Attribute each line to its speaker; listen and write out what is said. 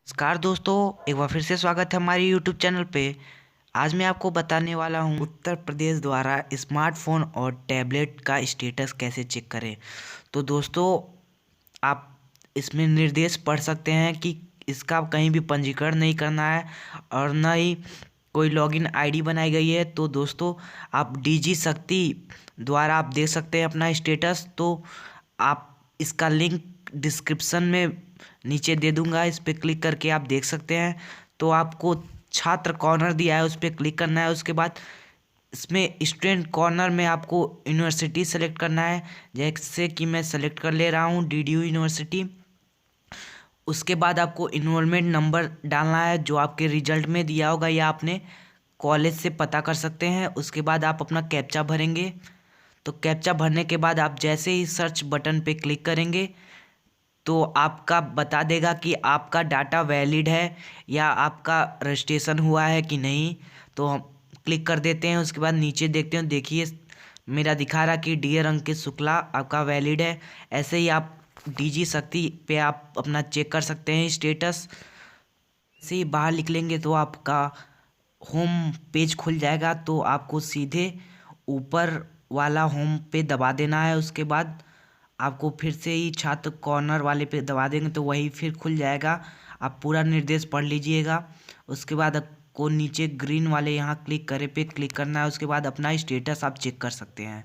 Speaker 1: नमस्कार दोस्तों, एक बार फिर से स्वागत है हमारे YouTube चैनल पे। आज मैं आपको बताने वाला हूँ उत्तर प्रदेश द्वारा स्मार्टफोन और टैबलेट का स्टेटस कैसे चेक करें। तो दोस्तों, आप इसमें निर्देश पढ़ सकते हैं कि इसका कहीं भी पंजीकरण नहीं करना है और न ही कोई लॉगिन आईडी बनाई गई है। तो दोस्तों, आप डीजी शक्ति द्वारा आप देख सकते हैं अपना स्टेटस। तो आप इसका लिंक डिस्क्रिप्शन में नीचे दे दूंगा, इस पर क्लिक करके आप देख सकते हैं। तो आपको छात्र कॉर्नर दिया है, उस पर क्लिक करना है। उसके बाद इसमें स्टूडेंट कॉर्नर में आपको यूनिवर्सिटी सेलेक्ट करना है, जैसे कि मैं सेलेक्ट कर ले रहा हूँ DDU यूनिवर्सिटी। उसके बाद आपको इनरोलमेंट नंबर डालना है जो आपके रिजल्ट में दिया होगा या आपने कॉलेज से पता कर सकते हैं। उसके बाद आप अपना कैप्चा भरेंगे। तो कैप्चा भरने के बाद आप जैसे ही सर्च बटन पे क्लिक करेंगे तो आपका बता देगा कि आपका डाटा वैलिड है या आपका रजिस्ट्रेशन हुआ है कि नहीं। तो हम क्लिक कर देते हैं। उसके बाद नीचे देखते हैं, देखिए मेरा दिखा रहा कि डियर अंकित शुक्ला आपका वैलिड है। ऐसे ही आप डीजी शक्ति पे आप अपना चेक कर सकते हैं स्टेटस। से ही बाहर निकलेंगे तो आपका होम पेज खुल जाएगा। तो आपको सीधे ऊपर वाला होम पे दबा देना है। उसके बाद आपको फिर से ही छात्र कॉर्नर वाले पे दबा देंगे तो वही फिर खुल जाएगा। आप पूरा निर्देश पढ़ लीजिएगा। उसके बाद आपको नीचे ग्रीन वाले यहाँ क्लिक करे पे क्लिक करना है। उसके बाद अपना स्टेटस आप चेक कर सकते हैं।